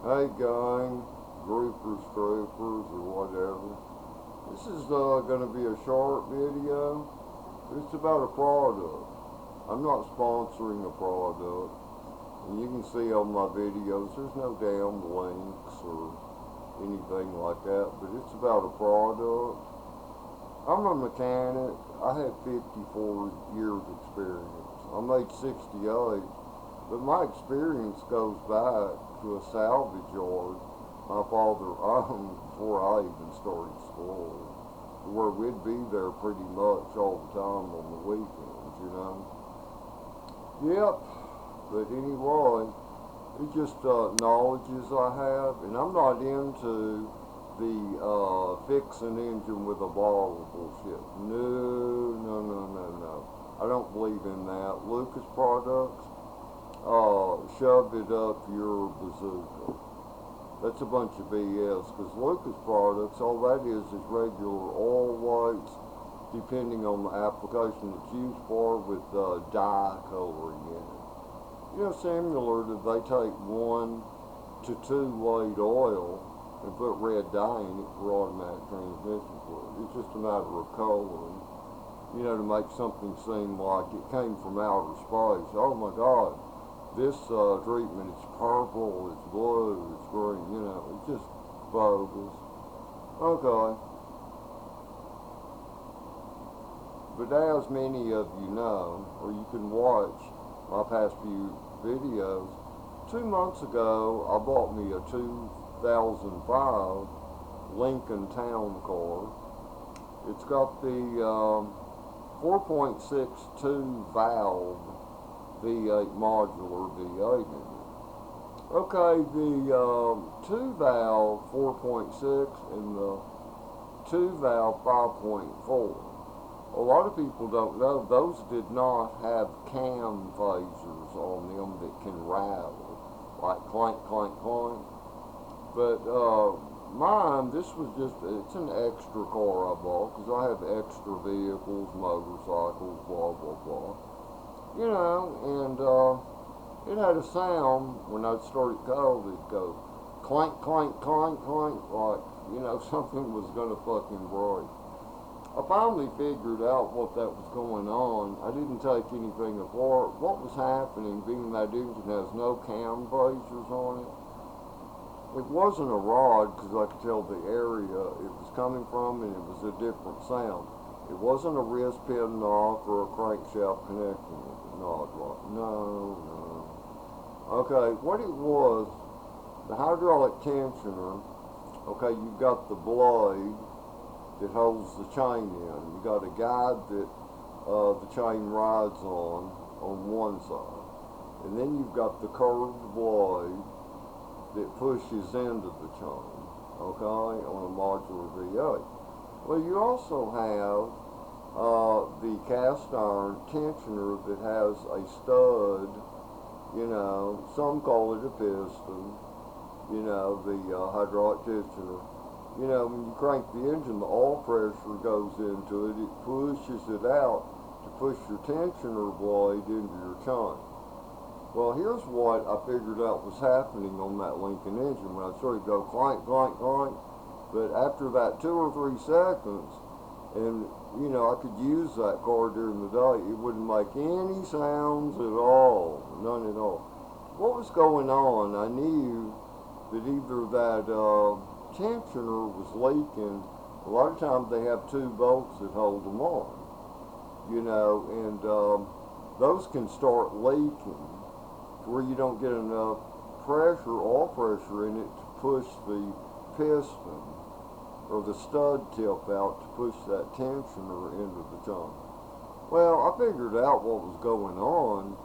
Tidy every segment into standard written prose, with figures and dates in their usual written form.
Hey gang, groupers, troopers, or whatever. This is going to be a short video, but it's about a product. I'm not sponsoring a product, and you can see on my videos there's no damn links or anything like that, but it's about a product. I'm a mechanic. I have 54 years experience. I'm age 68, but my experience goes back to a salvage yard my father owned before I even started school, where we'd be there pretty much all the time on the weekends. Yep, but anyway, it's just knowledges I have, and I'm not into the fix an engine with a bottle bullshit. No, no, no, no, no. I don't believe in that. Lucas products, shove it up your bazooka. That's a bunch of BS, because Lucas products, all that is regular oil whites, depending on the application it's used for, with dye coloring in it. Similar to, they take 1 to 2 weight oil and put red dye in it for automatic transmission fluid. It's just a matter of coloring, to make something seem like it came from outer space. Oh my God, this treatment is purple, it's blue, it's green, it's just bogus. Okay. But as many of you know, or you can watch my past few videos, 2 months ago I bought me a 2005 Lincoln Town Car. It's got the 4.62 valve V8 modular V8 in it. Okay, the 2 valve 4.6 and the 2 valve 5.4. A lot of people don't know those did not have cam phasers on them that can rattle, like clank, clank, clank. But mine, this was it's an extra car I bought, because I have extra vehicles, motorcycles, blah, blah, blah. And it had a sound when I'd start it cold, it'd go clank, clank, clank, clank, like, something was going to fucking break. I finally figured out what that was going on. I didn't take anything apart. What was happening, being that engine has no cam phasers on it, it wasn't a rod, because I could tell the area it was coming from, and it was a different sound. It wasn't a wrist pin knock or a crankshaft connecting it. No, no. Okay, what it was, the hydraulic tensioner, okay, you've got the blade that holds the chain in. You got a guide that the chain rides on one side. And then you've got the curved blade that pushes into the chain, okay, on a modular V8. Well, you also have the cast iron tensioner that has a stud, some call it a piston, the hydraulic tensioner. When you crank the engine, the oil pressure goes into it, it pushes it out to push your tensioner blade into your chain. Well, here's what I figured out was happening on that Lincoln engine when I started to go clank, clank, clank. But after that 2 or 3 seconds, and I could use that car during the day, it wouldn't make any sounds at all, none at all. What was going on? I knew that either that tensioner was leaking. A lot of times they have 2 bolts that hold them on, and those can start leaking where you don't get enough pressure, oil pressure in it to push the piston or the stud tip out to push that tensioner into the chain. Well, I figured out what was going on.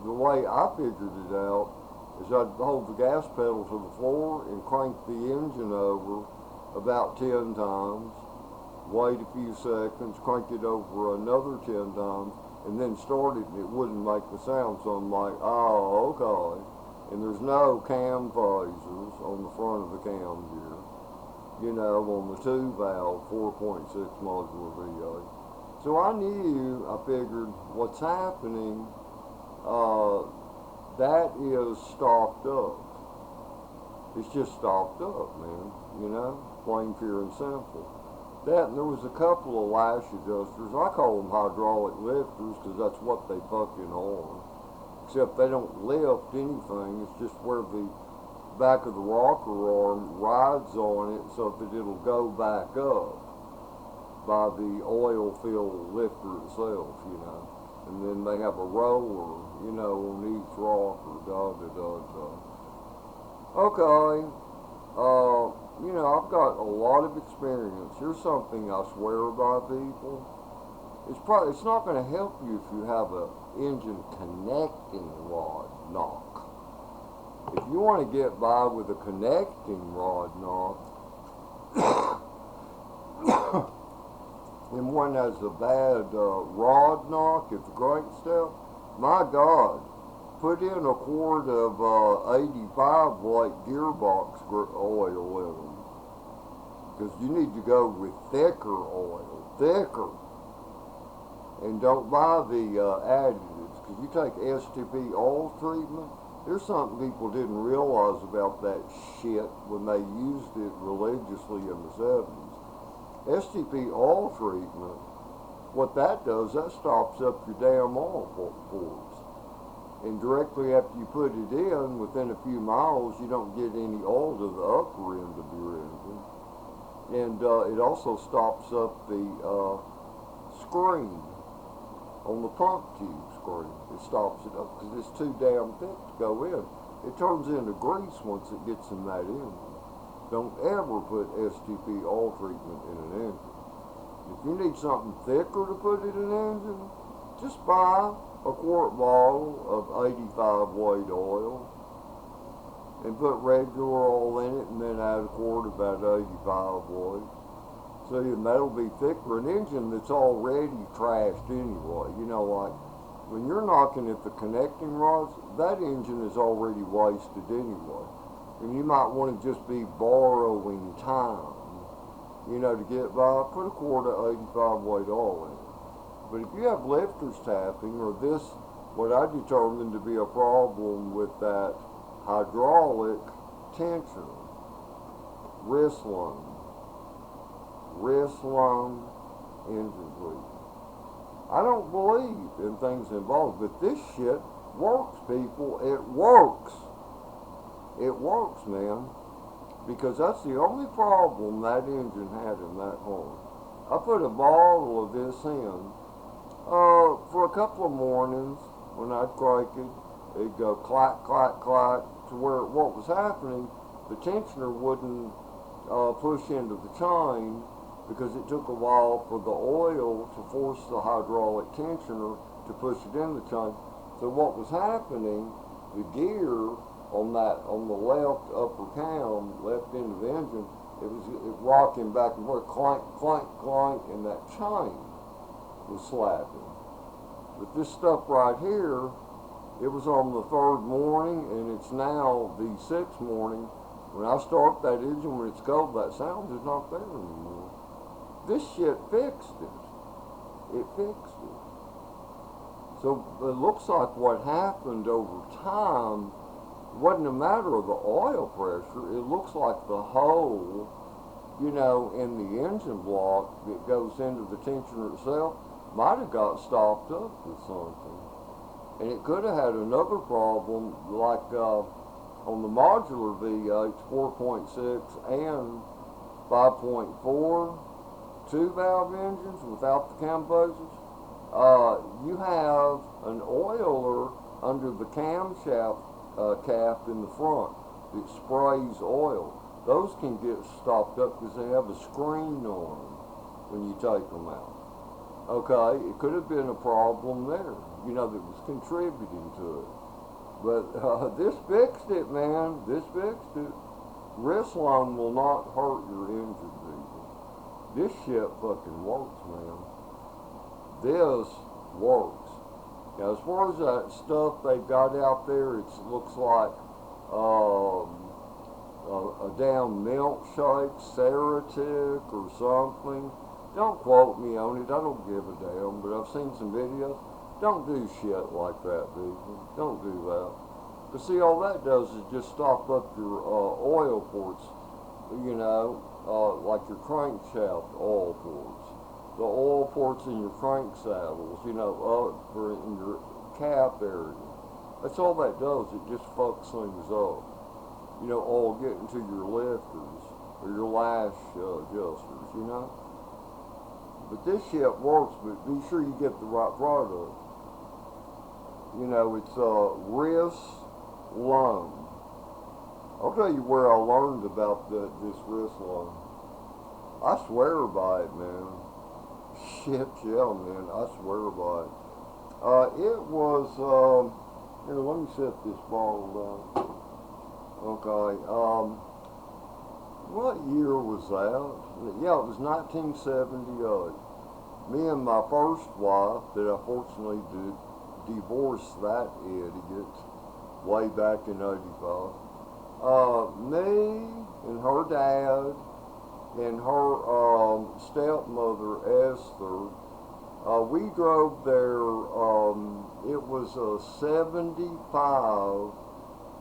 The way I figured it out is I'd hold the gas pedal to the floor and crank the engine over about 10 times, wait a few seconds, crank it over another 10 times, and then start it, and it wouldn't make the sound. So I'm like, oh, okay. And there's no cam phasers on the front of the cam gear, on the 2 valve 4.6 modular V8. So I figured what's happening, that is stocked up. It's just stopped up, man. You know, plain, pure, and simple. That, and there was a couple of lash adjusters. I call them hydraulic lifters because that's what they fucking are. Except they don't lift anything. It's just where the back of the rocker arm rides on it so that it'll go back up by the oil fill lifter itself, you know. And then they have a roller, you know, on each rocker, Okay, you know, I've got a lot of experience. Here's something I swear by, people. It's not going to help you if you have a engine connecting rod knock. If you want to get by with a connecting rod knock, and one has a bad rod knock, it's a great step. My God, put in a quart of 85 weight gearbox oil in them. Because you need to go with thicker oil, thicker. And don't buy the additives, because you take STP oil treatment. There's something people didn't realize about that shit when they used it religiously in the 70s. STP oil treatment, what that does, that stops up your damn oil ports. And directly after you put it in, within a few miles, you don't get any oil to the upper end of your engine. And it also stops up the screen on the pump tube screen. It stops it up because it's too damn thick to go in. It turns into grease once it gets in that engine. Don't ever put STP oil treatment in an engine. If you need something thicker to put in an engine, just buy a quart bottle of 85 weight oil and put regular oil in it, and then add a quart of that 85 weight. So that'll be thicker. An engine that's already trashed anyway, you know, like when you're knocking at the connecting rods, that engine is already wasted anyway. And you might want to just be borrowing time, you know, to get by. Put a quart of 85 weight oil in it. But if you have lifters tapping, or this, what I determined to be a problem with that hydraulic tensioner, wrist loan engine treatment. I don't believe in things involved, but this shit works, people. It works. It works, man. Because that's the only problem that engine had in that horn. I put a bottle of this in for a couple of mornings when I'd crank it. It'd go clack, clack, clack, to where what was happening, the tensioner wouldn't push into the chain because it took a while for the oil to force the hydraulic tensioner to push it in the chain. So what was happening, the gear on the left upper cam, left end of the engine, it was rocking back and forth, clank, clank, clank, and that chain was slapping. But this stuff right here, it was on the third morning, and it's now the sixth morning. When I start that engine when it's cold, that sound is not there anymore. This shit fixed it. It fixed it. So it looks like what happened over time wasn't a matter of the oil pressure. It looks like the hole, you know, in the engine block that goes into the tensioner itself might have got stopped up with something. And it could have had another problem, like on the modular V8, 4.6 and 5.4 two-valve engines without the cam bases. You have an oiler under the camshaft cap in the front that sprays oil. Those can get stopped up because they have a screen on them when you take them out. Okay, it could have been a problem there, you know, that was contributing to it. But this fixed it, man. This fixed it. Wrist loan will not hurt your engine, people. This shit fucking works, man. This works. Now, as far as that stuff they've got out there, it looks like a damn milkshake, Ceratic or something. Don't quote me on it. I don't give a damn. But I've seen some videos. Don't do shit like that, people. Don't do that. But see, all that does is just stop up your oil ports, you know, like your crankshaft oil ports. The oil ports in your crank saddles, you know, in your cap area. That's all that does. It just fucks things up. You know, all getting to your lifters or your lash adjusters, you know. But this shit works, but be sure you get the right product. You know, it's wrist loan. I'll tell you where I learned about this wrist loan. I swear by it, man. Shit, yeah, man. I swear by it. It was, here, let me set this bottle down. Okay, what year was that? Yeah, it was 1978. Me and my first wife, that I fortunately divorced that idiot way back in '85. Me and her dad and her stepmother Esther, we drove there. It was a '75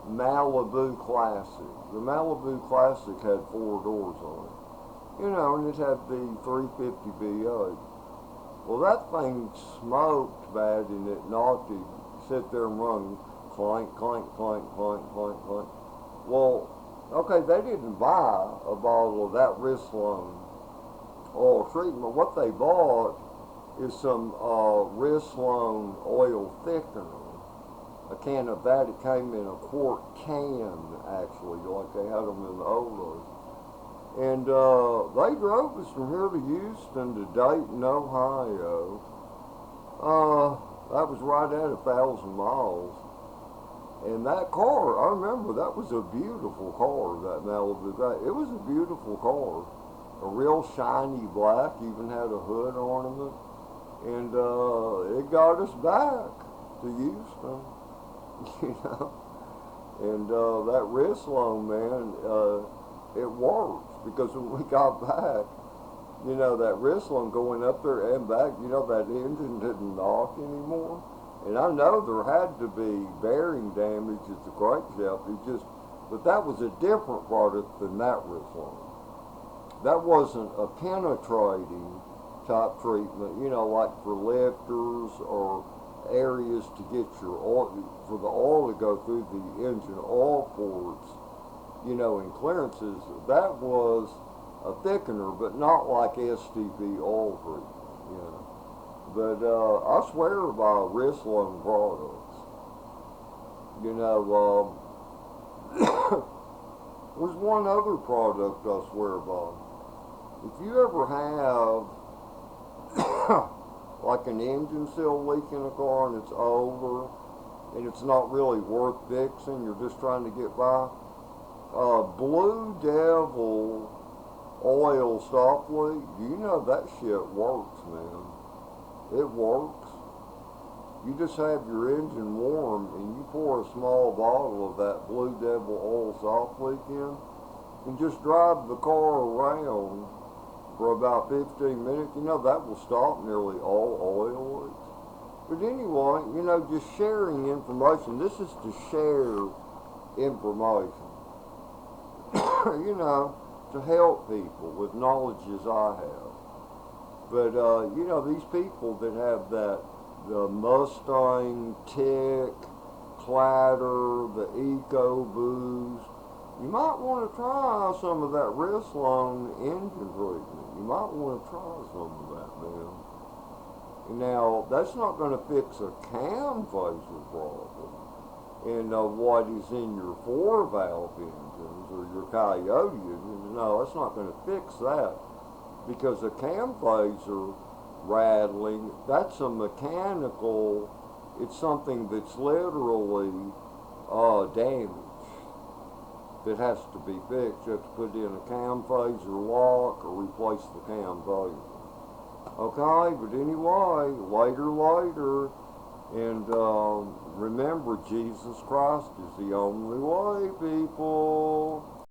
Malibu Classic. The Malibu Classic had 4 doors on it, you know, and it had the 350 V8. Well, that thing smoked bad, and it knocked it. Sit there and run, clank, clank, clank, clank, clank, clank. Well, okay, they didn't buy a bottle of that Wristloan oil treatment. What they bought is some Wristloan oil thickener. A can of that. It came in a quart can, actually, like they had them in the old days. And they drove us from here to Houston to Dayton, Ohio. That was right at 1,000 miles. And that car, I remember, that was a beautiful car, that Malibu. It was a beautiful car. A real shiny black, even had a hood ornament. And it got us back to Houston, you know. And that Wristloan, man, it worked, because when we got back, you know, that Wristloan going up there and back, you know, that engine didn't knock anymore. And I know there had to be bearing damage at the crankshaft. It just, but that was a different product than that Wristloan. That wasn't a penetrating type treatment, you know, like for lifters or areas to get your oil, for the oil to go through the engine oil ports, you know, in clearances. That was a thickener, but not like STP oil treatment, you know. But I swear by Wristloan products. You know, there's one other product I swear by. If you ever have like an engine seal leak in a car and it's older and it's not really worth fixing, you're just trying to get by, Blue Devil oil stop leak, you know that shit works, man. It works. You just have your engine warm and you pour a small bottle of that Blue Devil oil stop leak in and just drive the car around for about 15 minutes. You know, that will stop nearly all oil leaks. But anyway, you know, just sharing information. This is to share information. You know, to help people with knowledge as I have. But, you know, these people that have the Mustang, Tick, Clatter, the EcoBoost, you might want to try some of that Wristloan engine treatment. You might want to try some of that, man. Now, that's not going to fix a cam phaser problem. And what is in your 4-valve engines or your Coyote engines, no, that's not going to fix that. Because a cam phaser rattling, that's a mechanical, it's something that's literally damaged that has to be fixed. You have to put in a cam phaser lock or replace the cam phaser. Okay, but anyway, later, and remember, Jesus Christ is the only way, people.